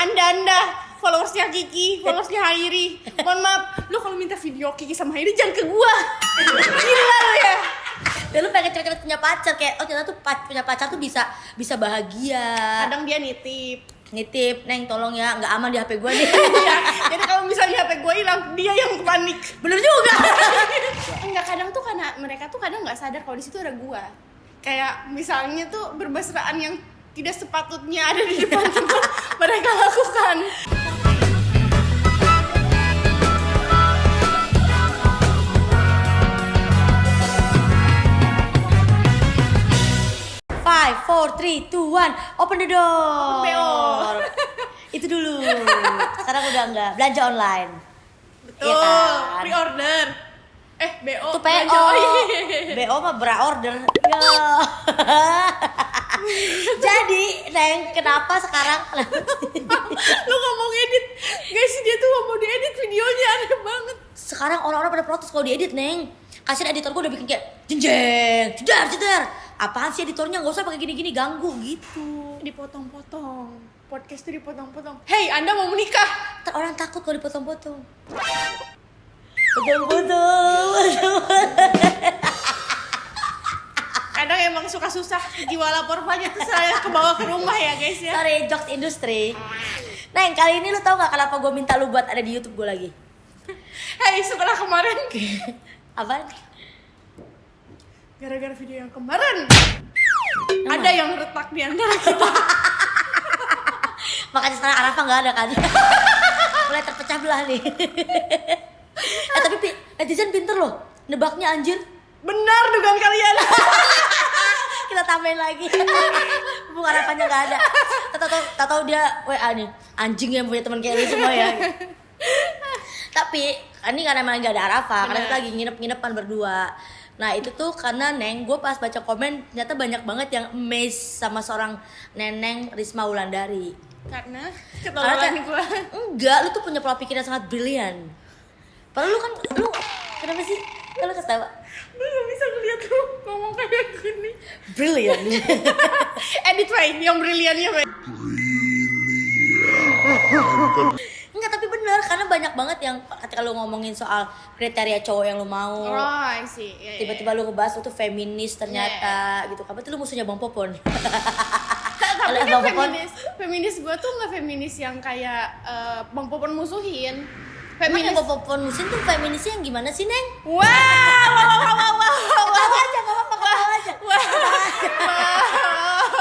Anda followersnya Kiki, followersnya Hairi, mohon maaf, lu kalau minta video Kiki sama Hairi jangan ke gua. Gila lu ya. Dan lu pengen cepet-cepet punya pacar, kayak oh ternyata tuh punya pacar tuh bisa bahagia. Kadang dia nitip, Neng tolong ya, nggak aman di HP gue nih. ya, jadi kalau misalnya HP gue hilang, dia yang panik. Bener juga. Enggak, kadang tuh karena mereka tuh kadang nggak sadar kalau di situ ada gua. Kayak misalnya tuh bermesraan yang tidak sepatutnya ada di depan itu mereka lakukan. Five, 4, 3, 2, 1, open the door. BO. Itu dulu. Sekarang udah enggak, belanja online. Betul, Iya kan? pre-order. BO. Itu PO. belanja. Oh, iya. BO mah bra-order. Ya. Jadi, Neng, kenapa sekarang Lu ngomong edit. Guys, dia tuh mau diedit videonya, aneh banget. sekarang orang-orang pada protes kalau diedit, Neng. Kasian editor gue udah bikin kayak jenjeng, jedar. Apaan sih editornya, nggak usah pakai gini-gini, ganggu gitu. Dipotong-potong. Podcast tuh dipotong-potong. Hey, Anda mau menikah? Ntar orang takut kalau dipotong-potong. Potong-potong. Kadang emang suka susah jiwa lapor banyak tuh saya kebawa ke rumah ya guys ya. Sorry, jokes industri. Neng, kali ini lu tau gak kenapa gue minta lu buat ada di YouTube gue lagi? Hey, setelah kemarin Apaan? gara-gara video yang kemarin ada yang retak di antara kita. Makanya sekarang Arafah gak ada kan? Mulai terpecah belah nih. Tapi netizen pinter loh, nebaknya anjir. Benar dugaan kalian. Kita tambahin lagi. Mumpung Arafahnya gak ada. Tahu dia WA nih, anjing yang punya teman kayak lu semua ya. Tapi ini karena emang gak ada Arafah, karena kita lagi nginep-nginepan berdua. Nah itu tuh karena Neng, gue pas baca komen ternyata banyak banget yang amazed sama seorang Neneng Risma Wulandari. Karena ketahuan gue. Enggak, lu tuh punya pola pikir yang sangat brilian. Padahal lu kenapa sih? Kalau ketawa Lu gak bisa ngeliat lu ngomong kayak gini. brilian. Edit Fai, yang briliannya Fai. Enggak, tapi bener karena banyak banget yang ketika lu ngomongin soal kriteria cowok yang lu mau. Oh, I see. Yeah, Tiba-tiba lu ngebahas lu tuh feminis ternyata gitu. Kan berarti lu musuhnya Bang Popon. Tapi kan feminis gue tuh nggak feminis yang kayak Bang Popon musuhin. Emang Feminis. yang Bang Popon musuhin tuh feminisnya yang gimana sih, Neng? Wow. Ketawa aja, gak apa-apa, ketawa aja.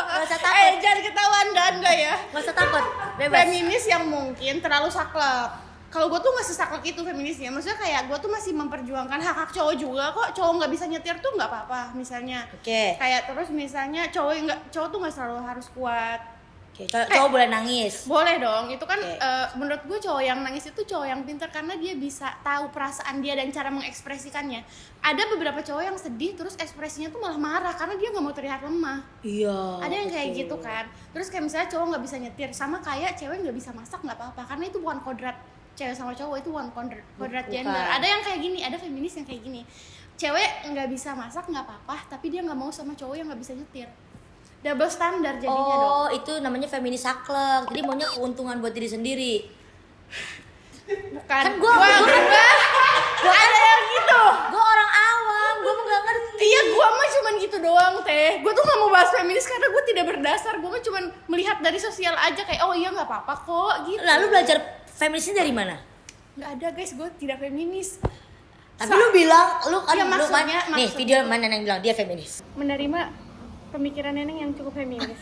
Gak usah takut. Jangan ketawa Anda ya. Gak usah takut, bebas. Feminis yang mungkin terlalu saklek. Kalau gue tuh nggak sesaklek itu feminisnya. Maksudnya kayak gue tuh masih memperjuangkan hak-hak cowok juga kok. Cowok nggak bisa nyetir tuh nggak apa-apa. Misalnya. Oke. Kayak terus misalnya cowok tuh nggak selalu harus kuat. Oke, cowok boleh nangis. Boleh dong, itu kan Oke. menurut gue cowok yang nangis itu cowok yang pintar karena dia bisa tahu perasaan dia dan cara mengekspresikannya. Ada beberapa cowok yang sedih terus ekspresinya tuh malah marah karena dia nggak mau terlihat lemah. Iya. Ada yang kayak gitu kan. Terus kayak misalnya cowok nggak bisa nyetir, sama kayak cewek nggak bisa masak nggak apa-apa karena itu bukan kodrat cewek sama cowok, itu bukan kodrat gender. Ada yang kayak gini, ada feminis yang kayak gini. Cewek nggak bisa masak nggak apa-apa, tapi dia nggak mau sama cowok yang nggak bisa nyetir. Double standar jadinya dong. Oh, itu namanya feminis saklek. Jadi maunya keuntungan buat diri sendiri. Bukan. Kan gua ada yang gitu. Gua orang awam, gua mah gak ngerti. Iya, gua mah cuman gitu doang, Teh. Gua tuh gak mau bahas feminis karena gua tidak berdasar. Gua mah cuman melihat dari sosial aja kayak oh iya nggak apa-apa kok gitu. Lalu belajar feminisnya dari mana? Nggak ada guys, gua tidak feminis. Tapi lu bilang, lu kan Ya, lu maksudnya- nih maksudnya- video mana yang bilang dia feminis. Menerima pemikiran Neneng yang cukup feminis.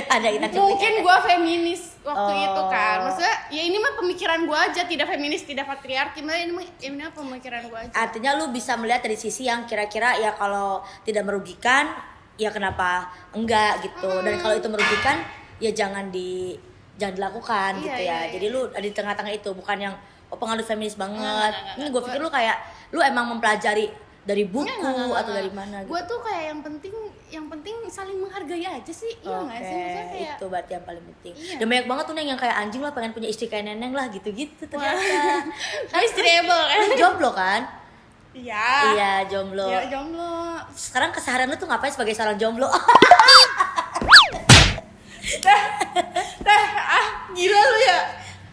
Ada kita Mungkin gua feminis waktu Oh. itu kan. Maksudnya ya ini mah pemikiran gua aja, tidak feminis, tidak patriarki. Ini mah pemikiran gua aja. Artinya lu bisa melihat dari sisi yang kira-kira ya kalau tidak merugikan ya kenapa enggak gitu. Dan kalau itu merugikan ya jangan dilakukan Iya, gitu ya. iya, iya. Jadi lu ada di tengah-tengah itu, bukan yang penganut feminis banget. Enggak. Ini gue pikir lu kayak lu emang mempelajari dari buku Enggak. atau dari mana gitu. Gue tuh kayak yang penting saling menghargai aja sih, iya nggak sih? Maksudnya kayak itu berarti yang paling penting. Iya. Dan banyak banget tuh Neng yang kayak anjing lah pengen punya istri kayak Neneng lah gitu-gitu ternyata. reasonable kan? Lu jomblo kan? Iya. Iya, jomblo. Ya, jomblo. Sekarang keseharian lu tuh ngapain sebagai seorang jomblo? Teh, Gila lu ya.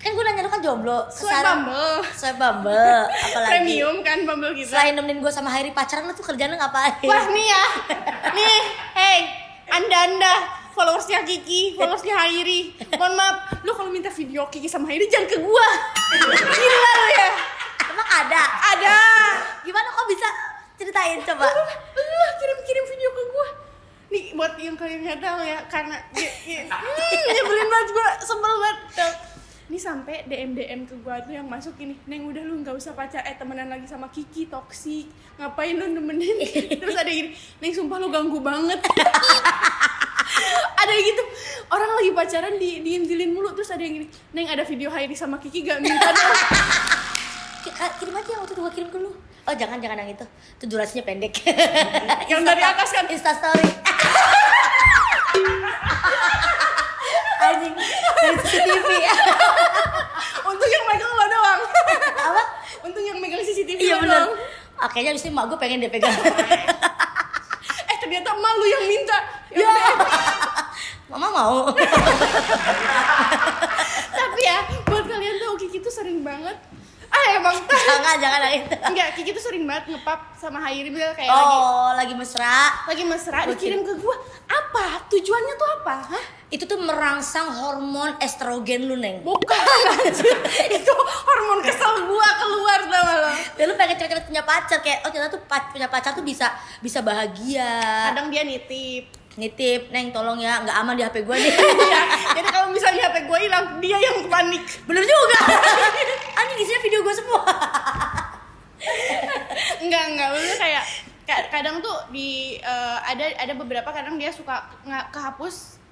Kan gue nanya lu kan jomblo. Swipe Bumble. Swipe Bumble. Apalagi Premium kan Bumble kita. selain nemenin gue sama Hairi pacaran, lu tuh kerjaan lu ngapain? Wah nih ya. Nih, hey, anda followersnya Kiki, followersnya Hairi. Mohon maaf, lu kalau minta video Kiki sama Hairi jangan ke gua. Gila lu ya. Emang ada? Ada. Gimana kok bisa? Ceritain coba. Lu kirim video ke gua. Nih buat yang kalian nggak tahu ya, karena nyebelin banget gua, sebel banget. Ini sampai DM ke gua tuh yang masuk ini, Neng udah lu nggak usah temenan lagi sama Kiki, toksik, ngapain lu nemenin? Terus ada gini, Neng sumpah lu ganggu banget. Ada gitu, orang lagi pacaran diintilin mulu, terus ada yang gini, Neng ada video Hairi sama Kiki gak minta dong. Kirim aja yang waktu itu gue kirim ke lu. Oh jangan yang itu durasinya pendek. Yang dari atas kan? Instastory. Anjing, dari CCTV. Untung yang megang lo doang. Apa? Untung yang megang CCTV Iya lo bener. doang. Akhirnya abis itu mak gue pengen dia pegang. Ternyata malu yang minta. Ya. Mama mau. Tapi ya, buat kalian tuh Kiki tuh sering banget. Emang Jangan itu. enggak, Kiki tuh sering banget ngepap sama Hairi kayak lagi mesra. lagi mesra dikirim ke gua. Apa? Tujuannya tuh apa? Hah? Itu tuh merangsang hormon estrogen lu, Neng. Bukan anjir. Itu hormon kesel gua keluar tau lo. Dan lu pengen cepet-cepet punya pacar, kayak ternyata tuh punya pacar tuh bisa bahagia. Kadang dia nitip. Nitip, Neng tolong ya, nggak aman di HP gue nih. Iya, jadi kalau misalnya HP gua hilang, dia yang panik. Bener juga. Anjing isinya video gue semua. Enggak, lu kayak kadang tuh ada beberapa kadang dia suka kehapus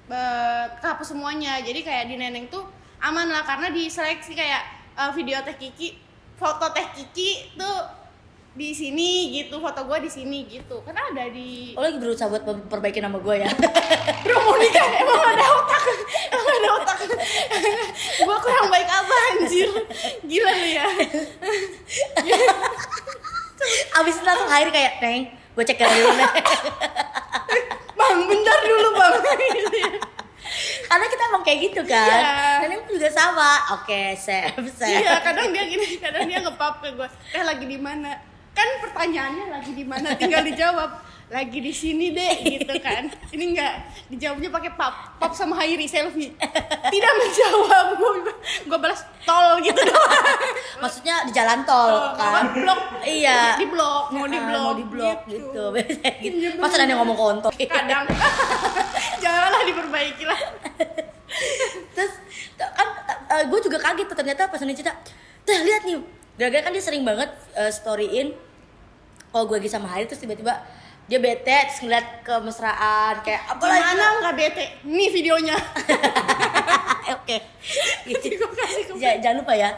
semuanya. Jadi kayak di Neneng tuh aman lah karena diseleksi kayak video Teh Kiki, foto Teh Kiki tuh di sini gitu, foto gue di sini gitu. Kan ada di. Oh lagi berusaha buat perbaiki nama gue ya. Bro mau nikah emang ada otak. Gue kurang baik apa anjir. Gila lu ya. Abis itu langsung Hairi kayak, Neng, gue cek dulu Neng. Bang, bentar dulu bang. Karena kita emang kayak gitu kan. Iya. Dan itu juga sama. Oke, save. Iya, kadang dia gini, kadang dia nge-pop ke gue. Lagi di mana? Kan pertanyaannya lagi di mana, tinggal dijawab. Lagi di sini deh gitu kan. Ini enggak, dijawabnya pakai pop sama Hairi selfie. Tidak menjawab. Gue balas tol gitu doang. Maksudnya di jalan tol kan. Blok. Iya. Di blok, mau di blok. Mau di blok gitu. Biasanya gitu. Iya, Masa ada yang ngomong kontol. Kadang. Janganlah diperbaiki lah. Terus kan gue juga kaget tuh ternyata pas Neng cerita. Tuh lihat nih, gara-gara kan dia sering banget storyin kalau gue lagi sama Hairi, terus tiba-tiba dia bete terus ngeliat kemesraan kayak apa lagi. Gimana nggak bete? Nih videonya. Oke. Gua kasih ke Jangan lupa ya.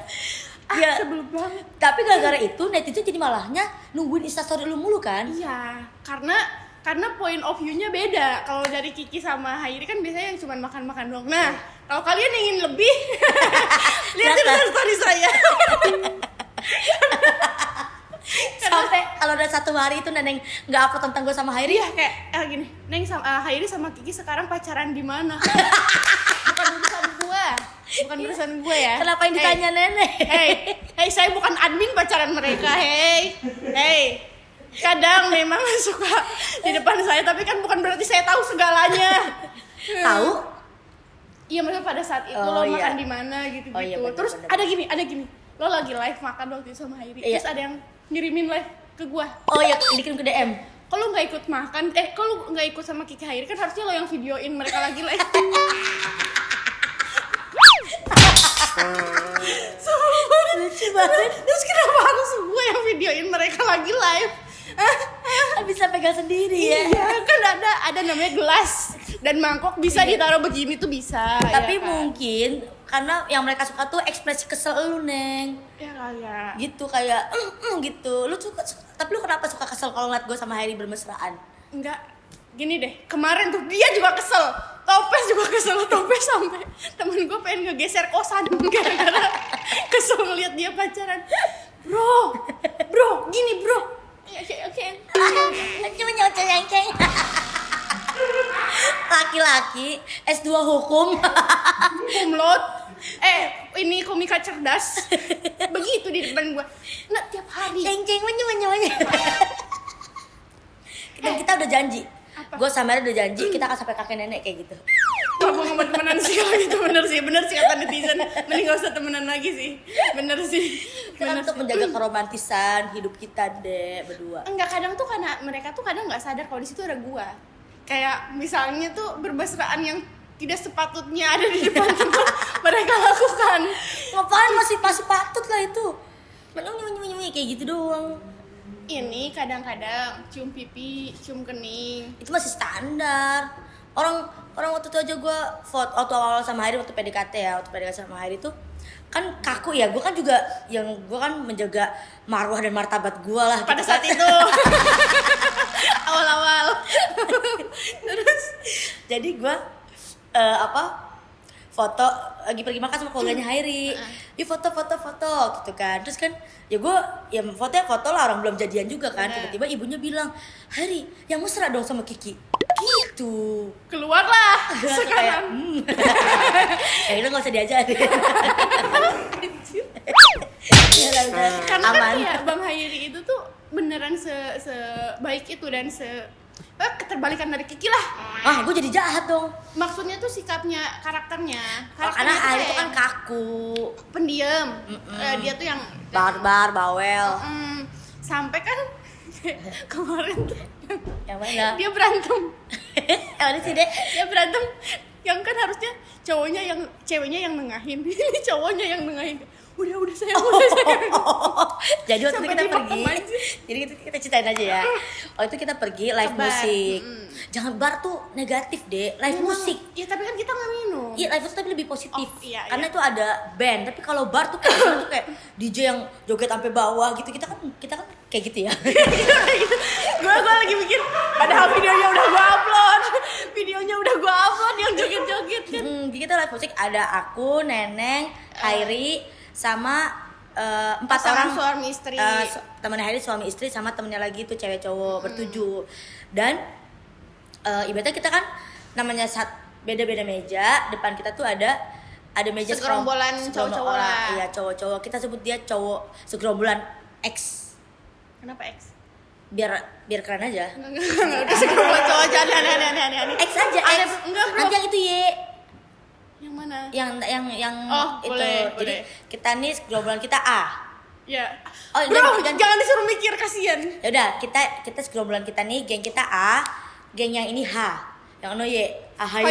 Ya, sebel banget. tapi gara-gara itu netizen jadi malahnya nungguin instastory lu mulu kan? Iya, karena point of view-nya beda. Kalau dari Kiki sama Hairi kan biasanya yang cuma makan-makan doang. Nah, kalau kalian ingin lebih, lihat story saya. Sampai kalau udah satu hari itu Neneng nggak upload tentang gue sama Hairi. Iya kayak gini, Neng sama Hairi sama Kiki sekarang pacaran di mana? Bukan urusan gue ya. Kenapa yang ditanya Nenek? Hey, saya bukan admin pacaran mereka. Hey. Kadang memang suka di depan saya, tapi kan bukan berarti saya tahu segalanya. Tahu? Iya, maksudnya pada saat itu lo makan di mana gitu-gitu. Oh, iya, bener, terus bener. ada gini. Lo lagi live makan waktu itu sama Hairi. Iya. Terus ada yang ngirimin live ke gua. Oh iya, dikirim ke DM. Kalau nggak ikut makan, kalau nggak ikut sama Kiki Hairi kan harusnya lo yang videoin mereka lagi live. Lucu banget. Terus kenapa harus gue yang videoin mereka lagi live? Bisa pegang sendiri ya. Iya, kan ada namanya gelas dan mangkok bisa ditaruh begini tuh bisa. Tapi ya kan? mungkin karena yang mereka suka tuh ekspresi kesel lu, Neng. Ya kayak Gitu kayak gitu. Lu suka, tapi lu kenapa suka kesel kalau ngeliat gue sama Hairi bermesraan? enggak gini deh, kemarin tuh dia juga kesel, Topes juga kesel, Topes sampai temen gue pengen ngegeser kosan gara-gara kesel ngeliat dia pacaran. Bro, gini bro. Oke. Cuma nyoceng-nyoceng. Laki-laki S2 hukum. Kumlot. Ini komika cerdas. Begitu di depan gua. Nah, tiap hari. Ceng menyu. Dan kita udah janji. Gue sama Mary udah janji kita akan sampai kakek nenek kayak gitu. Wah, gue gak mau temenan sih kalau gitu. Bener sih kata netizen. Mending gak usah temenan lagi sih. Bener sih. Kan untuk menjaga keromantisan hidup kita deh berdua. Enggak, kadang tuh karena mereka tuh kadang nggak sadar kalau di situ ada gua. Kayak misalnya tuh bermesraan yang tidak sepatutnya ada di depan tempat mereka lakukan. Ngapain masih patut lah itu. Menyu kayak gitu doang. Ini kadang-kadang cium pipi, cium kening. Itu masih standar. Orang waktu itu aja gue foto awal sama Hairi waktu PDKT sama Hairi tuh kan kaku ya. Gue kan juga gue kan menjaga marwah dan martabat gue lah pada gitu saat kan. itu. Awal-awal. Terus jadi gue foto lagi pergi makan sama keluarganya Hairi. Yuk foto gitu kan. Terus kan ya gue foto lah, orang belum jadian juga kan. Tiba-tiba ibunya bilang, "Hairi, yang mesra dong sama Kiki." Gitu. Keluarlah Kayak, sekarang. Ya itu gak usah diajarin. Karena Aman. kan ya Bang Hairi itu tuh beneran sebaik itu dan keterbalikan dari Kiki lah. Gue jadi jahat dong. Maksudnya tuh sikapnya, karakternya Karena tuh Hairi itu kayak kan kaku, pendiam. Dia tuh yang barbar, bawel. sampai kan kemarin tuh Yang mana? dia berantem. Yang mana sih deh? Dia berantem yang kan harusnya ceweknya yang nengahin. Ini cowoknya yang nengahin. Udah sayang, udah sayang. Jadi waktu itu Sampai kita dia pergi. pakem aja. Jadi kita ceritain aja ya. Waktu itu kita pergi live Ke bar. musik. Jangan bar tuh negatif deh. Live musik. Ya tapi kan kita nggak minum. Iya, live musik tapi lebih positif. Oh, iya, Karena iya. itu ada band. Tapi kalau bar tuh kayak DJ yang joget sampai bawah gitu. Kita kan kayak gitu ya. gue lagi mikir, padahal videonya udah gue upload. Yang joget-joget kan. Jadi kita live musik ada aku, Neneng, Hairi, sama 4 Pasangan orang suami istri. Temennya Hairi suami istri sama temennya lagi itu cewek cowok bertujuh. Dan ibaratnya kita kan namanya beda-beda meja, depan kita tuh ada meja Segerombolan cowok-cowok lah. Iya, cowok-cowok. Kita sebut dia cowok segerombolan X. Kenapa X? Biar keren aja. Enggak, udah segerombolan cowok aja aneh. X aja, X. Enggak, bro. Nanti yang itu Y. Yang mana? Yang Oh, itu. boleh. Jadi kita nih segerombolan kita A. Ya. Oh, Bro, jangan- jangan disuruh mikir, kasihan. Ya udah, kita segerombolan kita nih, geng kita A, geng yang ini H, yang ono Y, AHY.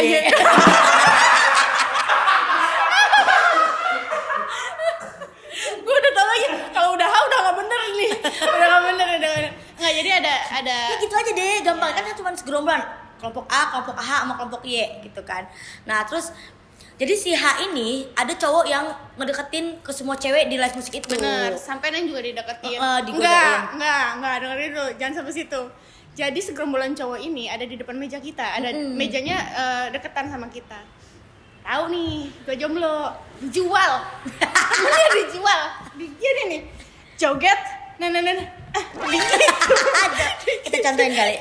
Gue udah tau lagi, kalau udah nggak bener ini. Udah nggak bener. Nggak, jadi ada Ya gitu aja deh, gampang kan cuma segerombolan, kelompok A, kelompok AH, sama kelompok Y gitu kan. Nah terus jadi si H ini ada cowok yang ngedeketin ke semua cewek di live musik itu. bener, sampai Neng juga dideketin. Digodain. Enggak, dengerin dulu, jangan sampai situ. Jadi segerombolan cowok ini ada di depan meja kita, ada mejanya deketan sama kita. Tahu nih, gue jomblo, dijual. Dia dijual. Dia nih joget, nah. Gitu. Ada. Kita contohin kali.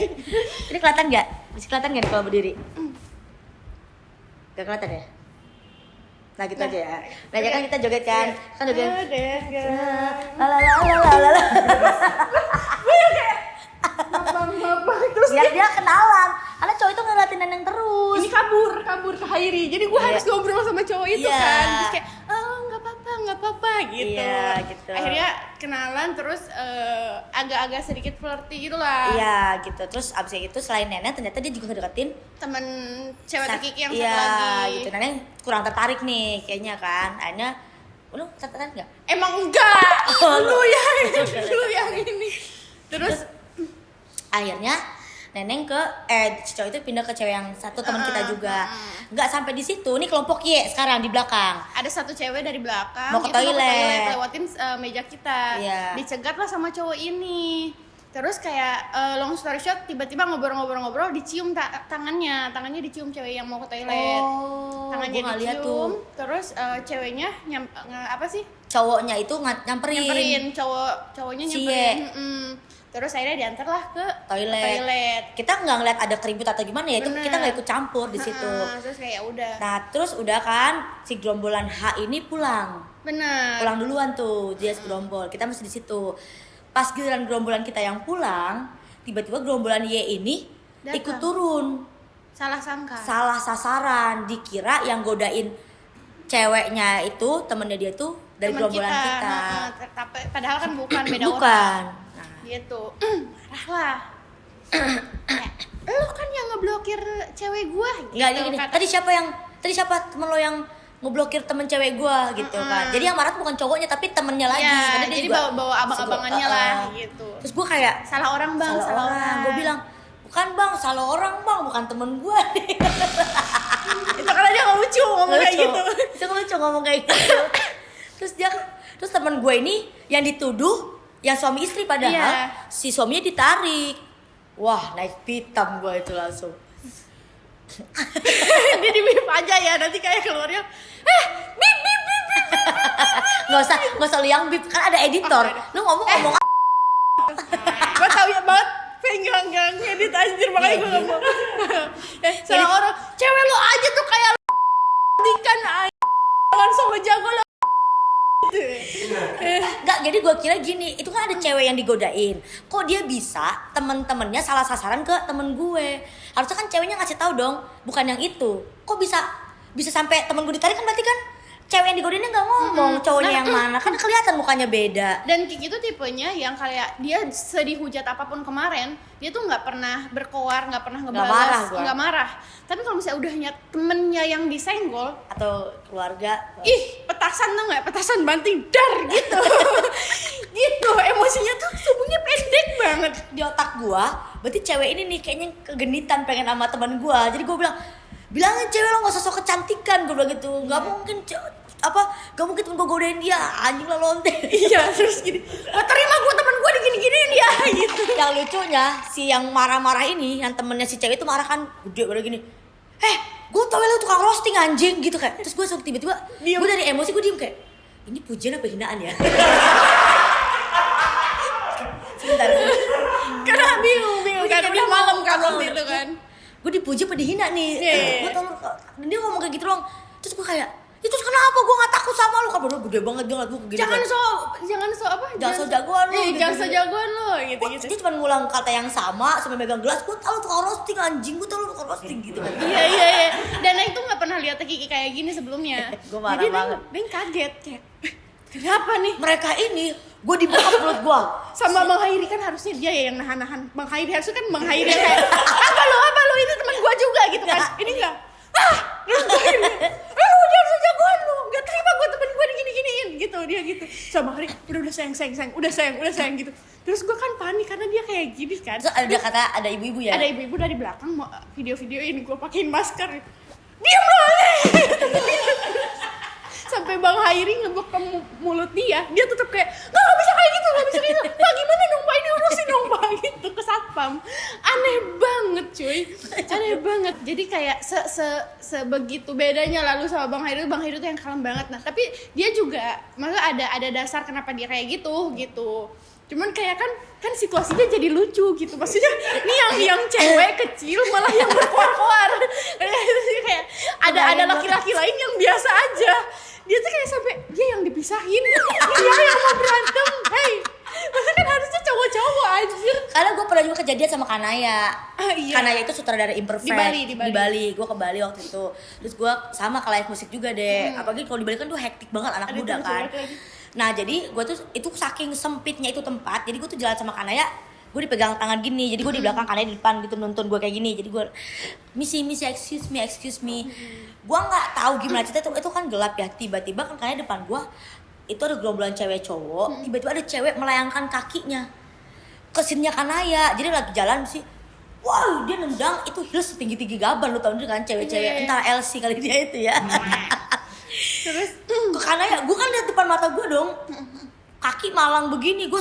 Ini kelihatan nggak? Bisa kelihatan nggak nih kalau berdiri? Gak kelihatan ya? Nah gitu aja ya. Nah kan kita joget kan? Kan joget. Lalalala. Mabang terus Biar dia kenalan. Karena cowok itu ngeliatin Neneng terus. ini kabur ke Hairi. Jadi gue harus ngobrol sama cowok itu Iya. kan. Terus kayak, oh nggak apa-apa gitu. Iya, gitu. Akhirnya kenalan terus agak-agak sedikit flirty gitu lah. Iya gitu. Terus abis itu selain Neneng ternyata dia juga ngedeketin Temen cewek Kiki yang iya, satu lagi. gitu. Neneng kurang tertarik nih kayaknya kan. Akhirnya lu tertarik nggak? Emang enggak. Oh, lu yang ini. Terus Akhirnya Neneng si cowok itu pindah ke cewek yang satu teman kita juga. Nggak sampai di situ, nih kelompok Y sekarang di belakang. ada satu cewek dari belakang Mau ke itu toilet. lewatin meja kita. Iya. Dicegat lah sama cowok ini. Terus kayak long story short, tiba-tiba ngobrol-ngobrol dicium tangannya dicium cewek yang mau ke toilet. Oh, Tangannya gua nggak lihat dicium. tuh. Terus ceweknya apa sih? cowoknya itu nyamperin cowoknya Si nyamperin. Terus akhirnya diantar lah ke toilet. Kita nggak ngeliat ada keribut atau gimana ya, itu Bener. kita nggak ikut campur di situ. Terus kayak udah. Nah terus udah kan si gerombolan H ini pulang Bener. duluan tuh, dia segerombol, kita masih di situ. Pas giliran gerombolan kita yang pulang, tiba-tiba gerombolan Y ini Datang. ikut turun, Salah sangka. salah sasaran, dikira yang godain ceweknya itu temennya dia tuh dari Teman gerombolan kita. Tapi padahal kan bukan beda orang. Bukan. Nah, Gitu. Marah lah. Lo kan yang ngeblokir cewek gua gitu. nggak gini. Tadi siapa temen lo yang ngeblokir temen cewek gua gitu kan. Jadi yang marah tuh bukan cowoknya tapi temennya lagi. Iya, Karena dia jadi juga bawa abang-abangannya lah gitu. Terus gua kayak Salah orang bang, salah orang. Gue bilang, bukan bang, salah orang bang, bukan temen gue. Itu karena dia nggak lucu ngomong kayak gitu. Itu lucu ngomong kayak gitu. Terus temen gue ini yang dituduh, yang suami istri padahal, Iya. si suaminya ditarik. Wah, naik pitam gue itu langsung. Dia di bip aja ya, nanti kayak keluarnya bip. Gak usah lu yang bip, kan ada editor. Lu ngomong Gue tau ya banget, pengen gak ngedit anjir, makanya gue ngomong. Salah orang, cewek lo aja tuh kayak dikan jangan sok jago lah. Enggak, jadi gue kira gini, itu kan ada cewek yang digodain. Kok dia bisa temen-temennya salah sasaran ke temen gue? Harusnya kan ceweknya ngasih tahu dong, bukan yang itu. Kok bisa sampai temen gue ditarik, kan berarti kan cewek yang digodainnya nggak ngomong cowoknya yang mana, kan kelihatan mukanya beda. Dan Kiki tuh tipenya yang kayak dia sedih hujat apapun kemarin, dia tuh nggak pernah berkoar, nggak pernah ngebalas, nggak marah. Tapi kalau misalnya udahnya temennya yang disenggol Atau keluarga, petasan tuh nggak, petasan banting dar gitu. Gitu, emosinya tuh tubuhnya pendek banget. di otak gua berarti cewek ini nih kayaknya kegenitan pengen sama teman gua. Jadi gua bilangin cewek lo nggak sosok kecantikan, gua bilang gitu. Nggak mungkin gak mungkin temen gua godain dia, anjing lah lonte. Iya, terus gini, gak terima gue temen gue digini-giniin dia gitu. Yang lucunya si yang marah-marah ini, yang temennya si cewek itu marah kan gede udah gini, gue tau lu tukang roasting anjing gitu kan. Terus gue tiba-tiba gue dari emosi gue diem kayak, ini pujian apa hinaan ya? Sebentar. Karena bingung kan, udah malam kan waktu itu kan. Gue dipuji apa dihina nih? Iya. Gue tau lu, dan dia ngomong kayak gitu doang. Terus gue kayak, ya terus kenapa gue gak takut sama lu? Kan bener gede banget dia ngeliat gue kayak gitu. Jangan so apa? Jangan so jagoan lu. Jangan so jagoan lu gitu. Dia cuma ngulang kata yang sama sampai megang gelas. Gue tau lu tukang roasting anjing, gue tau lu tukang roasting gitu kan. Iya. Dan Neng tuh nggak pernah lihat Kiki kayak gini sebelumnya. Gue marah Jadi banget. Neng kaget kayak, kenapa nih? Mereka ini, gue dibuka mulut gue. Sama Bang Hairi kan harusnya dia ya yang nahan-nahan. Bang Hairi harusnya kan Bang Hairi yang kayak, apa lu ini teman gua juga gitu kan. Ini enggak. Lu jangan so jagoan lu. Enggak terima gua temen gua digini-giniin gitu, dia gitu. Sama Hairi, udah sayang gitu. Terus gua kan panik karena dia kayak gini kan. Terus ada ibu-ibu ya? Ada ibu-ibu dari belakang mau video-videoin gua pakein masker. Diam lo. Sampai Bang Hairi ngebuk ke mulut dia tetap kayak nggak bisa kayak gitu, nggak bisa gitu. Pak gimana dong Pak, ini urusin dong Pak gitu ke satpam. Aneh banget cuy, aneh banget. Jadi kayak sebegitu bedanya lalu sama Bang Hairi tuh yang kalem banget. Nah tapi dia juga maksudnya ada dasar kenapa dia kayak gitu. Cuman kayak kan situasinya jadi lucu gitu. Maksudnya ini yang cewek kecil malah yang berkoar-koar. Kayak ada laki-laki lain yang biasa aja. Dia tuh kayak sampai dia yang dipisahin. Dia yang mau berantem. Maksudnya kan harusnya cowok-cowok anjir. Karena gue pernah juga kejadian sama Kanaya. Iya. Kanaya itu sutradara Imperfect Di Bali. Gue ke Bali waktu itu. Terus gue sama ke live musik juga deh. Apalagi kalau di Bali kan tuh hektik banget anak muda kan. Nah jadi gue tuh itu saking sempitnya itu tempat. Jadi gue tuh jalan sama Kanaya, gue dipegang tangan gini. Jadi gue di belakang, Kanaya di depan gitu nonton gue kayak gini. Jadi gue misi excuse me. Gue nggak tahu gimana cerita itu kan gelap ya. Tiba-tiba kan Kanaya depan gue itu ada gerombolan cewek cowok. Tiba-tiba ada cewek melayangkan kakinya ke sinnya Kanaya. Jadi lagi jalan sih, wow dia nendang itu heels tinggi gaban, lu tau kan cewek-cewek entah LC kali dia itu ya. Terus ke Kanaya, gue kan lihat depan mata gue dong, kaki malang begini, gue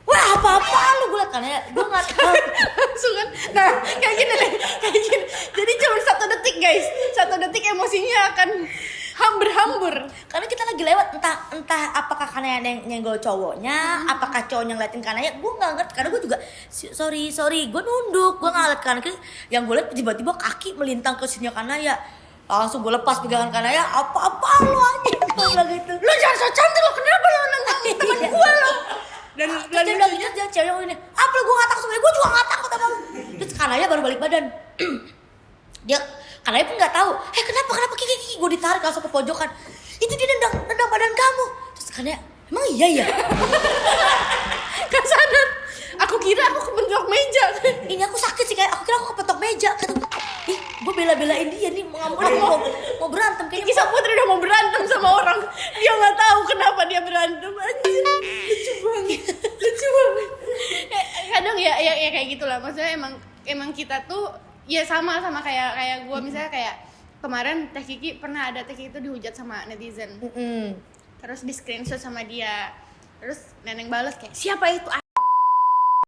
wah apa lu, gue liat Kanaya, gue nggak tahu langsung kan. Nah kayak gini. Jadi cuma 1 detik guys, 1 detik emosinya akan hambur. karena kita lagi lewat entah apakah karena yang nyenggol cowoknya, apakah cowoknya ngeliatin kanaya, gue nggak ngerti. Karena gue juga sorry, gue nunduk, gue ngeliat kanan kiri. Yang gue liat tiba-tiba kaki melintang ke sini kanaya, langsung gue lepas pegangan kanaya. Apa lo anjing, gue bilang gitu. Lo jangan so cantik lo, kenapa lo nendang teman gue lo? Dan dia bilang gitu aja, cewek yang ini, apa gue nggak takut sama gue juga nggak takut sama lo. Terus kanaya baru balik badan. Dia kanaya pun nggak tahu, kenapa kiki gue ditarik langsung ke pojokan. Itu dia nendang badan kamu. Terus kanaya, emang iya ya? Gak sadar. Aku kira aku kebentuk meja. Ini aku sakit sih, kayak aku kira aku kepetok meja. Kata ih, gue bela-belain dia nih mau berantem kayaknya. Kisah Putri udah mau berantem sama orang, dia nggak tahu kenapa dia berantem. Anjir, lucu banget. Kadang ya kayak gitulah. Maksudnya emang kita tuh ya sama kayak gue misalnya kayak kemarin Teh Kiki pernah ada Teh Kiki itu dihujat sama netizen. Terus di screenshot sama dia. Terus Neneng balas kayak siapa itu?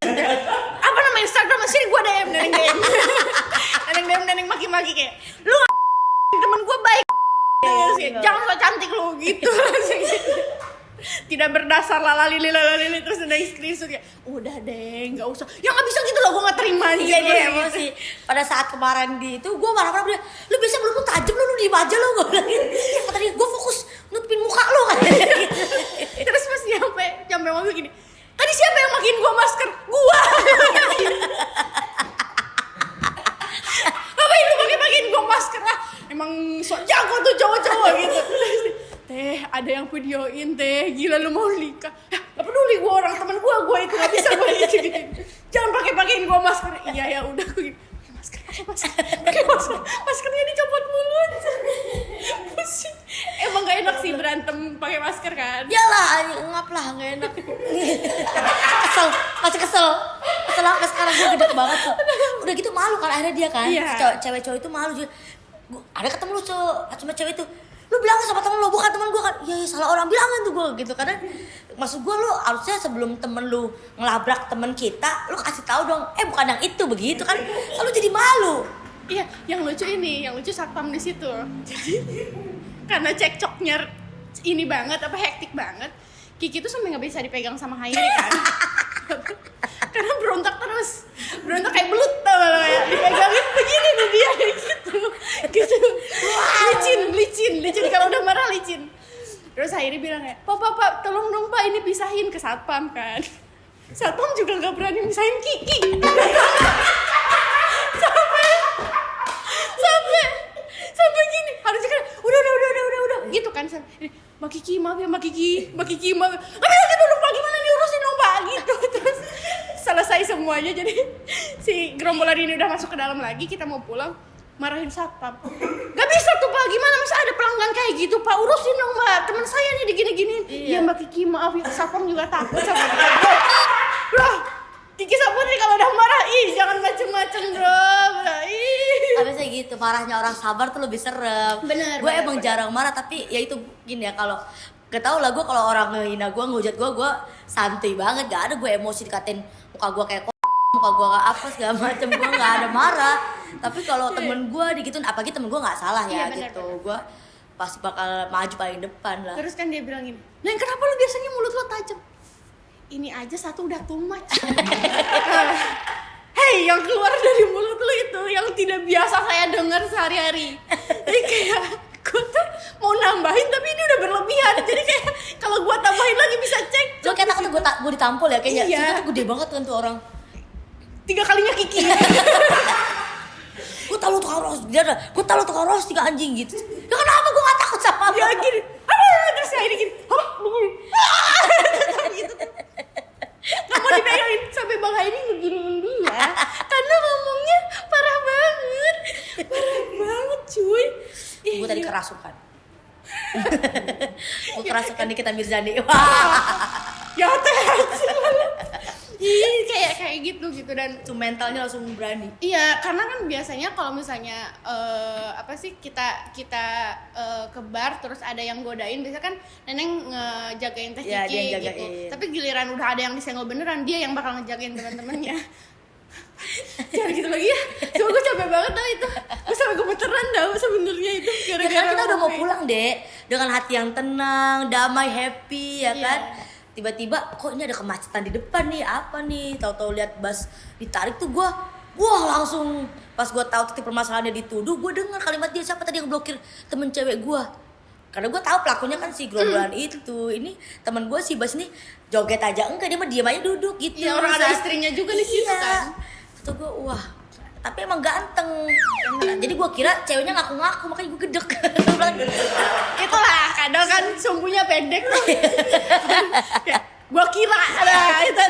Apa nama Instagram sini gue DM Neneng maki-maki kayak lu temen gue baik. Jangan so cantik lu gitu. Tidak berdasar lalali terus ada screenshot ya. Udah deh, nggak usah. Ya nggak bisa gitu loh, gue nggak terima. Iya dia emosi. Pada saat kemarin di itu gue marah-marah dia. Lu bisa belum tajam lu diem aja lu, gue bilang gitu. Kata dia gue fokus nutupin muka lu kan. Terus pas nyampe mobil gini. Tadi siapa yang makin gue masker? Gua. Ngapain lu pakai gue masker lah? Emang sok jago tuh cowok-cowok gitu. Teh, ada yang videoin Teh, gila lu mau nikah. Gak peduli gue orang temen gue itu gak bisa gue gitu. Jangan pakein gue masker. Iya ya udah gue gini. Pakai masker. Maskernya dicopot mulu. Pusing. Emang gak enak sih berantem pakai masker kan? Yalah, ngap lah, gak enak. Masih kesel sampai sekarang gue gede banget tuh. Udah gitu malu kan akhirnya dia kan. Iya. Cewek-cewek itu malu juga. Ada ketemu lu sama cewek itu. Lu bilang sama temen lu, bukan temen gue kan. Iya salah orang bilangin tuh gue gitu. Karena maksud gue lu harusnya sebelum temen lu ngelabrak temen kita, lu kasih tahu dong, bukan yang itu begitu kan. Lu jadi malu. Iya, yang lucu satpam di situ. Jadi karena cekcoknya ini banget hektik banget, Kiki tuh sampai nggak bisa dipegang sama Hairi kan. Karena berontak kayak belut tau gak lo, kayak dipegangin begini nih dia gitu. Licin kalau udah marah licin. Terus Hairi bilang kayak, Pak, tolong dong Pak, ini pisahin ke satpam kan. Satpam juga nggak berani misahin Kiki. sampai gini harusnya kan udah gitu kan. Mbak Kiki maaf ya Mbak Kiki maaf. Tapi lagi dulu Pak, gimana diurusin dong Pak gitu. Terus selesai semuanya, jadi si gerombolan ini udah masuk ke dalam lagi, kita mau pulang, marahin satpam. Gak bisa tuh Pak, gimana masa ada pelanggan kayak gitu Pak, urusin dong Mbak, teman saya nih digini-giniin. Iya Mbak Kiki maaf ya, satpam juga takut sama kita. Loh, Kiki Saputri kalau udah marah, jangan macem-macem bro. Habisnya gitu, marahnya orang sabar tuh lebih serem. Gue emang jarang marah, tapi ya itu gini ya, kalau gak tau lah, gue kalau orang ngehina gue, ngehujat gue santai banget, gak ada gue emosi dikatain muka gue kayak muka gue gak apa segala macem, gue gak ada marah. Tapi kalau temen gue digituin, apalagi temen gue gak salah ya gitu, gue pasti bakal maju paling depan lah. Terus kan dia bilang gini, Neng kenapa lu biasanya mulut lo tajam? Ini aja satu udah too much. Hei, yang keluar dari mulut lu itu yang tidak biasa saya dengar sehari-hari. Jadi kayak gue tuh mau nambahin tapi ini udah berlebihan. Jadi kayak kalau gue tambahin lagi bisa cek. Lo kayak takut gue ditampol ya kayaknya. Iya. Itu gede banget kan tuh orang. 3 kalinya Kiki. Gue tau lu tukang roast 3 anjing gitu. Ya kenapa gue gak takut sama Ya gini. Terus saya gini. Gitu. Gak mau dipegangin sampai Bang Hairi ngeginiin dia karena ngomongnya parah banget cuy. Gue tadi kerasukan. Gue kerasukan dikit Amir Zani. Ya teh. Iya kayak gitu dan tuh mentalnya langsung berani. Iya, karena kan biasanya kalau misalnya kita ke bar terus ada yang godain, biasanya kan Neneng ngejagain Teh Kiki gitu. Tapi giliran udah ada yang disenggol beneran, dia yang bakal ngejagain teman-temannya. jangan gitu lagi ya. Cuma gue capek banget tau itu. Gue sampai gemeteran tau sebenarnya itu Ya gara-gara kan kita udah mau ngomongin. pulang deh dengan hati yang tenang, damai, happy ya Iya. kan. Tiba-tiba kok ini ada kemacetan di depan nih, apa nih? Tahu-tahu lihat bus ditarik tuh wah langsung pas gue tahu titik permasalahannya dituduh, gue dengar kalimat dia, siapa tadi yang blokir temen cewek gue. Karena gue tahu pelakunya kan si gerombolan itu. Ini temen gue si Bas nih joget aja enggak, dia mah diam aja duduk gitu. Iya, orang ada Saat- istrinya juga di situ kan. Kata gue, wah, tapi emang ganteng. Jadi gue kira ceweknya ngaku-ngaku, makanya gue gedek. Itulah kadang kan sumbunya pendek tuh. Ya, gua kira itu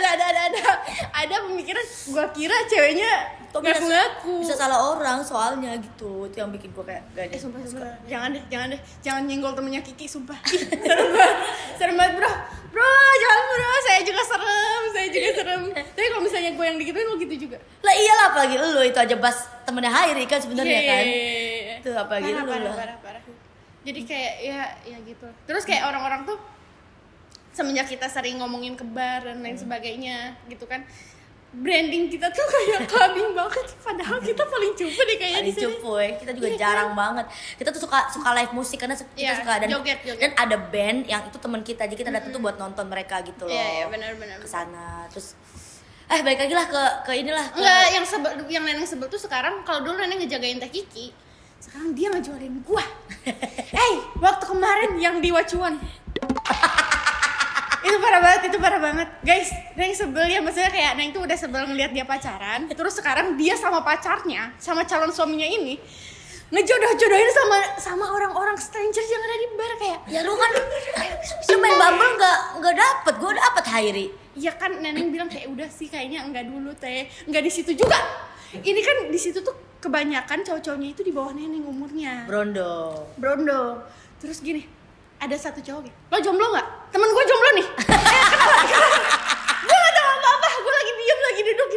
ada pemikiran gua kira ceweknya Kok bisa, ngaku-ngaku. bisa salah orang soalnya gitu. Itu yang bikin gue kayak gak ada. Sumpah jangan deh jangan nyenggol temennya Kiki sumpah. Ih, serem banget bro jangan bro, saya juga serem. Tapi kalau misalnya gue yang digituin lo gitu juga. Lah iyalah, apalagi lu itu aja Bas temennya Hairi kan sebenarnya kan. Iya. Itu apalagi lu lah. Parah. Jadi kayak ya gitu. Terus kayak orang-orang tuh semenjak kita sering ngomongin kebar dan lain sebagainya gitu kan, branding kita tuh kayak clubbing banget, padahal kita paling cupu deh kayaknya di Paling sini. cupu ya. Kita juga Iya jarang kan? banget. Kita tuh suka live musik karena kita Iya, suka dan joget. ada band yang itu teman kita, jadi kita datang tuh buat nonton mereka gitu loh. Iya benar. Ke sana. Terus balik lagi lah ke inilah ke Enggak, yang Neneng sebel tuh sekarang, kalau dulu Neneng ngejagain Teh Kiki, sekarang dia ngejualin gua. Waktu kemarin yang di Wacuan. Itu parah banget. Guys, Neng sebel ya, maksudnya kayak Neng tuh udah sebel ngeliat dia pacaran, terus sekarang dia sama pacarnya, sama calon suaminya ini ngejodoh-jodohin sama orang-orang stranger yang ada di bar kayak. ya lu kan lu main Bumble nggak dapet, gue dapet Hairi. Iya kan Neneng bilang kayak udah sih kayaknya enggak dulu Teh. Enggak di situ juga. Ini kan di situ tuh kebanyakan cowok-cowoknya itu di bawah Neneng umurnya. Brondo. Terus gini, ada satu cowok gitu. Lo jomblo nggak? Temen gue jomblo nih. Kenalan. Gue nggak tahu apa-apa. Gue lagi diem, lagi duduk.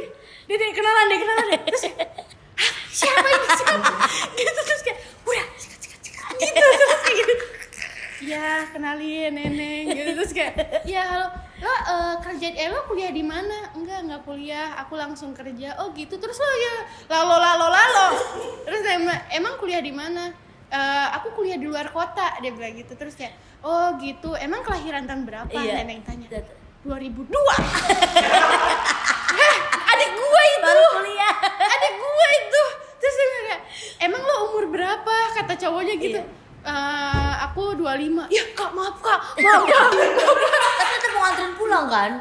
Dede kenalan deh. Terus siapa ini? Gitu terus kayak, udah sikat. Gitu terus kayak gitu. Ya kenalin Neneng gitu. Terus kayak, ya halo, lo kerja lo kuliah di mana? Enggak kuliah, aku langsung kerja. Oh gitu. Terus lo ya lalo. Terus emang kuliah di mana? Aku kuliah di luar kota, dia bilang gitu. Terus kayak, oh gitu, emang kelahiran tahun berapa? Iya. Neneng tanya 2002. Adik gua itu. Baru kuliah. Adik gua itu. Terus dia bilang kayak, emang lo umur berapa? Kata cowoknya gitu. Iya. Aku 25. Ya kak, maaf kak. Tapi tetap mau nganterin pulang kan?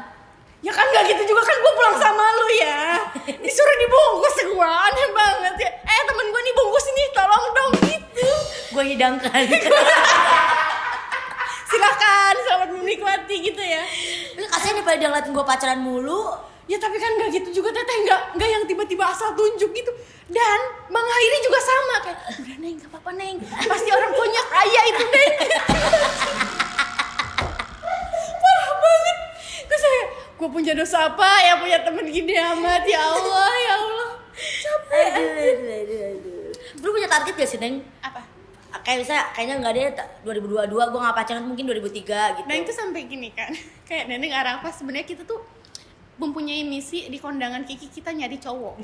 Ya kan gak gitu juga kan, gue pulang sama lu ya. Disuruh dibungkus gua, aneh banget ya. Temen gue nih bungkus ini, tolong dong gitu. Gue hidangkan. Silakan, selamat menikmati gitu ya. Tapi kasihan daripada dia ngeliatin gue pacaran mulu. Ya tapi kan gak gitu juga Teteh, gak yang tiba-tiba asal tunjuk gitu. Dan Bang Hairi juga sama kayak, udah Neng, gak apa-apa Neng, pasti orang tuanya kaya itu Neng. Parah banget. Terus gue punya dosa apa ya punya temen gini amat, ya Allah. Capek. Aduh. Lu punya target gak sih, Neng? Apa? Kayak misalnya, kayaknya nggak deh 2022 gue nggak pacaran, mungkin 2003 gitu. Nah itu sampai gini kan, kayak Neneng arah apa sebenarnya kita tuh mempunyai misi di kondangan Kiki, kita nyari cowok.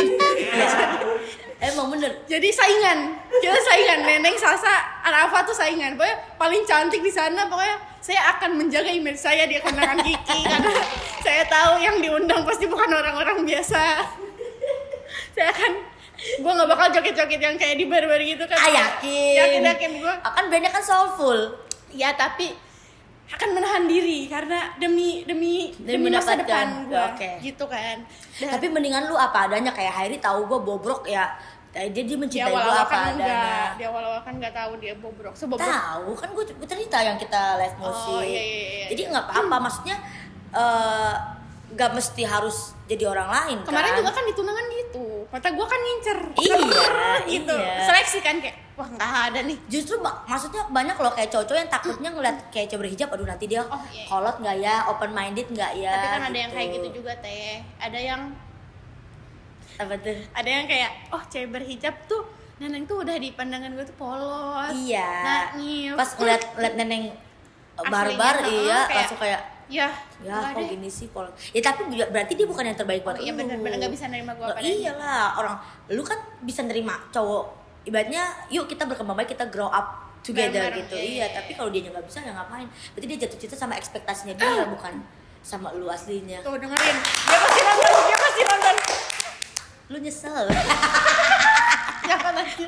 Emang bener. Jadi kita saingan. Neneng, Sasa, Arafa tuh saingan. Pokoknya paling cantik di sana. Pokoknya saya akan menjaga image saya di kondangan Kiki karena saya tahu yang diundang pasti bukan orang-orang biasa. Saya gue nggak bakal joget-joget yang kayak di bar-bar gitu kan. Yakin gue. Kan brandnya kan soulful. Ya tapi akan menahan diri karena demi masa mendapatkan. depan gue, Oke. gitu kan. Dan Tapi mendingan lu apa adanya, kayak Hairi tahu gue bobrok ya. Dia di mencintai gue awal-awal apa kan adanya. enggak, di awal-awal kan nggak tahu dia bobrok, sebobrok. Tahu kan gue cerita yang kita live musik. Oh, iya. Jadi nggak apa-apa, maksudnya nggak mesti harus jadi orang lain. Kemarin kan? juga kan di tunangan gitu, kata gue kan ngincer. Iya, gitu. iya. Seleksi kan kayak, wah nggak ada nih. Justru maksudnya banyak loh kayak cowok-cowok yang takutnya ngeliat kayak cowok berhijab, aduh nanti dia Iya. kolot nggak ya, open minded nggak ya. Tapi kan ada yang kayak gitu juga Teh. Ada yang kayak, oh cewek berhijab tuh Neneng tuh udah di pandangan gue tuh polos. Iya. Naif. Pas ngeliat neneng barbar, Aslinya, iya kayak, langsung kayak Ya Ya kok gini sih Pol. Ya tapi berarti dia bukan yang terbaik buat iya lu. benar nggak bisa nerima gue Loh, iyalah orang lu kan bisa nerima cowok ibaratnya yuk kita berkembang baik, kita grow up together Bareng-bareng, gitu. iya. Iya, tapi kalau dia nggak bisa ya ngapain? Berarti dia jatuh cinta sama ekspektasinya dia bukan sama lu aslinya. tuh dengerin dia pasti nonton Lu nyesel. siapa lagi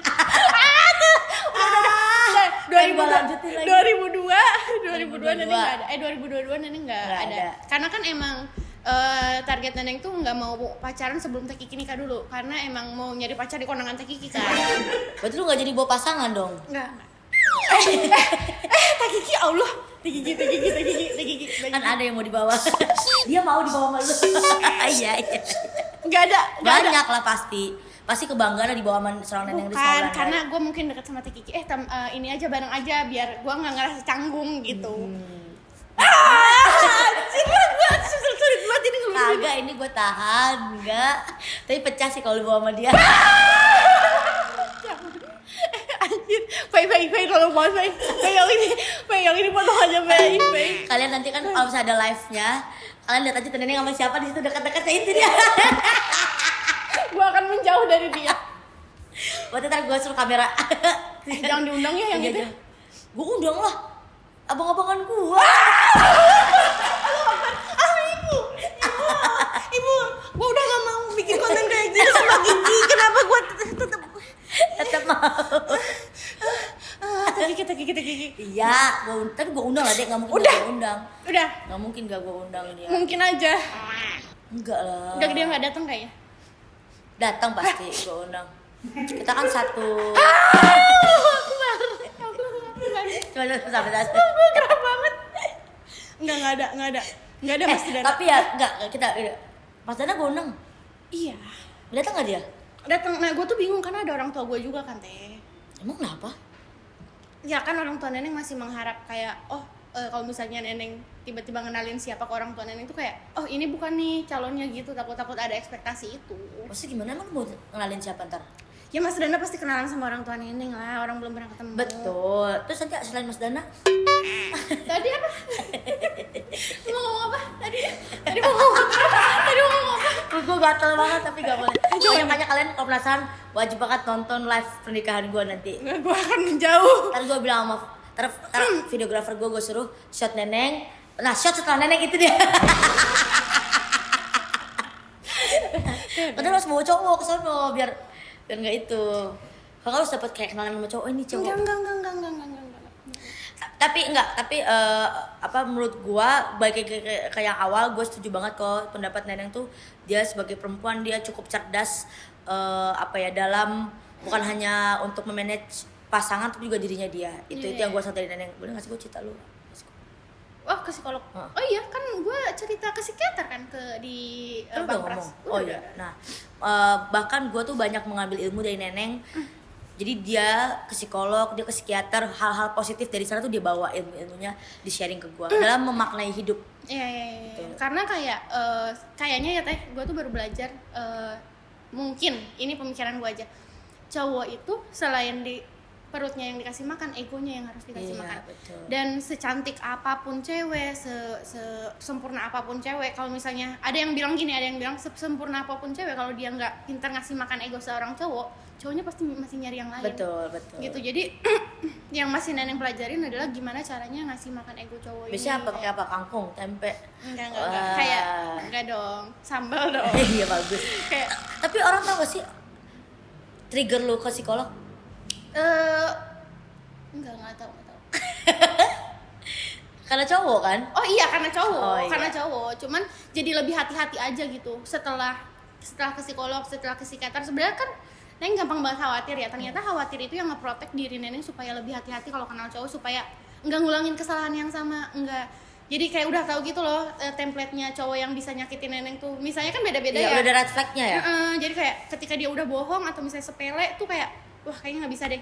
Pengen gua lanjutin lagi. 2002 Neneng nggak ada 2022 Neneng nggak Nggak ada karena kan emang target Neneng tuh nggak mau pacaran sebelum Teh Kiki nikah dulu karena emang mau nyari pacar di kondangan Teh Kiki kan Berarti lu nggak jadi bawa pasangan dong? nggak Teh Kiki Allah Teh Kiki Kan ada yang mau dibawa. Dia mau dibawa sama lu. Iya. nggak ada Banyak lah pasti kebanggaan lah dibawa sama seorang nenek di bukan sekolah. karena gue mungkin deket sama Teh Kiki ini aja bareng aja biar gue nggak ngerasa canggung gitu anjir lah gue sulit banget ini ngeluarin Kagak, ini gue tahan, enggak. Tapi pecah sih kalau dibawa sama dia. anjir baik kalau mau baik yang ini potong aja baik Kalian nanti kan kalau misalnya ada live-nya, kalian lihat aja nenek sama siapa di situ dekat-dekatnya itu dia. gue akan menjauh dari dia Buat ntar gue suruh kamera. jangan diundang ya yang itu Gue undang lah. Abang-abangan gue. ibu gue udah gak mau bikin konten kayak gini sama Kiki kenapa gue tetap Tetep mau. Teh Kiki Iya, tapi gue undang lah deh, nggak mungkin gue undang. udah Nggak mungkin gak gue undang dia. mungkin aja Enggak lah. udah dia nggak datang kayaknya Datang pasti gue undang. Kita kan satu. Cuma sampai tadi. gue gerah banget nggak ada pasti datang Tapi ya enggak kita Mas Dana gue undang. iya Datang nggak dia? datang nah gue tuh bingung karena ada orang tua gue juga kan Teh Emang kenapa? ya kan orang tua Neneng masih mengharap kayak kalau misalnya Neneng tiba-tiba ngenalin siapa ke orang tua Neneng tuh kayak ini bukan nih calonnya gitu takut ada ekspektasi itu Maksudnya gimana emang mau kenalin siapa ntar? ya Mas Dana pasti kenalan sama orang tua Neneng lah orang belum pernah ketemu Betul. Terus nanti selain Mas Dana, tadi apa mau ngomong apa tadi mau ngomong apa gue gatel banget tapi gak boleh. Makanya kalian kalau penasaran wajib banget nonton live pernikahan gue nanti. nggak gue akan menjauh Ntar gue bilang sama ntar videografer gue suruh shot neneng. Nah shot setelah neneng itu dia. Padahal harus bawa cowok ke sono biar nggak itu. Kalau harus dapat kayak kenalan sama cowok ini cowok. enggak Tapi menurut gua baik kayak yang awal gua setuju banget kok pendapat Neneng tuh dia sebagai perempuan dia cukup cerdas dalam bukan hanya untuk memanage pasangan tapi juga dirinya dia. Itu yang gua salut dari Neneng. Boleh ngasih gua cerita lu? Wah ke psikolog. Oh iya kan gue cerita ke psikiater kan di Lu udah ngomong. Oh iya. Nah, bahkan gue tuh banyak mengambil ilmu dari Neneng. Jadi dia ke psikolog, dia ke psikiater, hal-hal positif dari sana tuh dia bawa ilmu-ilmunya di sharing ke gue dalam memaknai hidup. Iya. Karena kayaknya ya Teh, gue tuh baru belajar mungkin ini pemikiran gue aja. Cowok itu selain di perutnya yang dikasih makan, egonya yang harus dikasih makan. Betul. Dan secantik apapun cewek, sempurna apapun cewek, kalau misalnya ada yang bilang sempurna apapun cewek, kalau dia nggak pintar ngasih makan ego seorang cowoknya pasti masih nyari yang lain. Betul. Gitu. Jadi yang masih Neneng pelajarin adalah gimana caranya ngasih makan ego cowok ini. Biasanya apa pakai apa? Kangkung, tempe. Enggak. Kayak enggak dong. Sambal dong. Iya bagus. Kayak Tapi orang tahu gak sih trigger lu ke psikolog? enggak tahu. Karena cowok kan? Oh iya karena cowok, Oh, iya. karena cowok. Cuman jadi lebih hati-hati aja gitu. Setelah ke psikolog, setelah ke psikiater, sebenarnya kan Neneng gampang banget khawatir ya. Ternyata khawatir itu yang nge-protect diri Neneng supaya lebih hati-hati kalau kenal cowok, supaya enggak ngulangin kesalahan yang sama, enggak. Jadi kayak udah tahu gitu loh template-nya cowok yang bisa nyakitin Neneng tuh. Misalnya kan beda-beda Iya, ya. udah ada red flag-nya ya? Jadi kayak ketika dia udah bohong atau misalnya sepele tuh kayak wah kayaknya nggak bisa deh.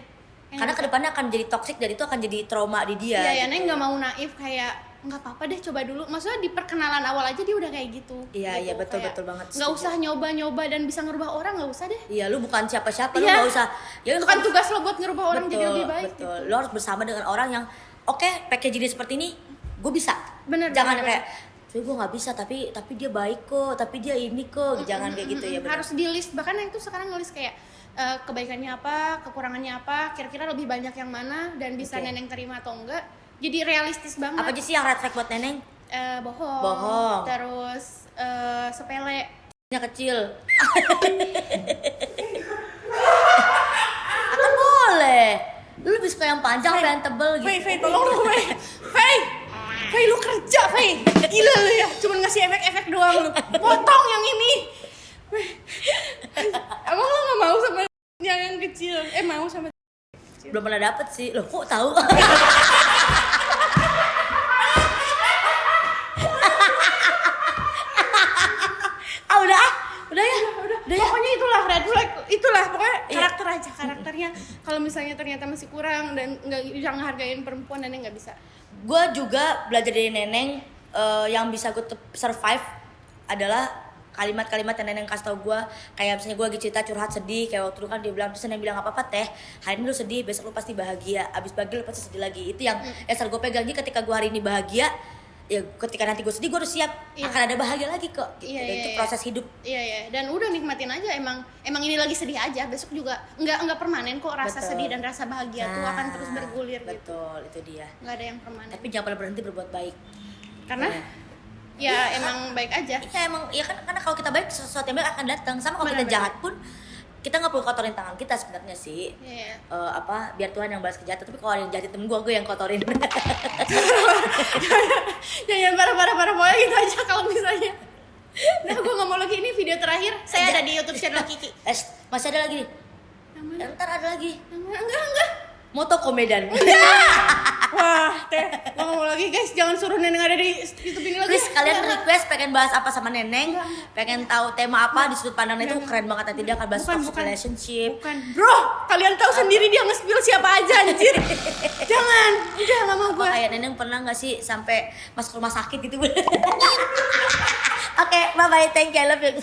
Karena kedepannya akan jadi toxic dan itu akan jadi trauma di dia. Iya, gitu. Neneng nggak mau naif kayak nggak apa-apa deh coba dulu. Maksudnya di perkenalan awal aja dia udah kayak gitu. Iya, gitu. betul Kayak banget. Nggak usah nyoba-nyoba dan bisa ngerubah orang, nggak usah deh. Iya, lu bukan siapa-siapa, lu Iya. nggak usah. Ya Itu kan tugas lo buat ngerubah orang jadi lebih baik. Betul. Gitu. Lu harus bersama dengan orang yang oke, package dia seperti ini, gue bisa. Bener, Jangan bener. kayak tapi gue nggak bisa, tapi dia baik kok, tapi dia ini kok, jangan kayak gitu ya. Bener. Harus di list, bahkan yang itu sekarang nulis kayak kebaikannya apa, kekurangannya apa, kira-kira lebih banyak yang mana dan bisa neneng terima atau enggak. Jadi realistis banget. Apa aja sih yang red flag buat neneng? Bohong. Terus sepele. Nya kecil. Akan boleh. Lu lebih suka yang panjang apa yang tebel gitu? Fei, tolong dong, Fei, lu kerja, Fei. Gila lu ya, cuman ngasih efek-efek doang lu. Potong yang ini. Emang lu gak mau sama yang kecil? Mau sama Belum pernah dapet sih. Loh, kok tahu? Udah ya. Pokoknya itulah red flag, pokoknya karakter aja, karakternya. Kalau misalnya ternyata masih kurang dan nggak bisa ngehargain perempuan, Neneng nggak bisa. Gue juga belajar dari Neneng, yang bisa gue survive adalah kalimat-kalimat yang Neneng kasih tau gue. Kayak misalnya gue lagi cerita curhat sedih, kayak waktu dulu kan dia bilang, terus Neneng bilang apa-apa teh, hari ini lu sedih, besok lu pasti bahagia, abis bahagia lu pasti sedih lagi. Itu yang selalu gue pegang. Jadi ketika gue hari ini bahagia, ya ketika nanti gue sedih gue harus siap akan ada bahagia lagi kok gitu. Itu proses hidup. Dan udah nikmatin aja, emang ini lagi sedih aja, besok juga nggak permanen kok. Rasa sedih dan rasa bahagia tuh akan terus bergulir. Betul, itu dia, nggak ada yang permanen. tapi jangan pernah berhenti berbuat baik karena emang baik aja. emang ya kan, karena kalau kita baik sesuatu yang baik akan datang. Sama kalau kita jahat pun kita nggak perlu kotorin tangan kita sebenarnya sih. Biar Tuhan yang balas kejahatan. Tapi kalau ada yang jahatin temen gue yang kotorin. Jangan parah pokoknya gitu aja kalau misalnya. Nah, gue nggak mau lagi. Ini video terakhir saya ada di YouTube channel Kiki. Masih ada lagi nih. Ntar ada lagi. Enggak. Moto Komedan. Wah, gue nggak mau lagi guys. Jangan suruh Neneng ada di YouTube ini lagi. Please kalian request pengen bahas apa sama Neneng, pengen tahu tema apa di sudut pandang itu keren banget. Nanti dia akan bahas toxic relationship. Bukan, bro. Kalian tahu sendiri dia nge-spill siapa aja anjir. Jangan, udah nggak mau gue. Kayak Neneng pernah nggak sih sampai masuk rumah sakit gitu? Oke, bye bye, thank you, I love you.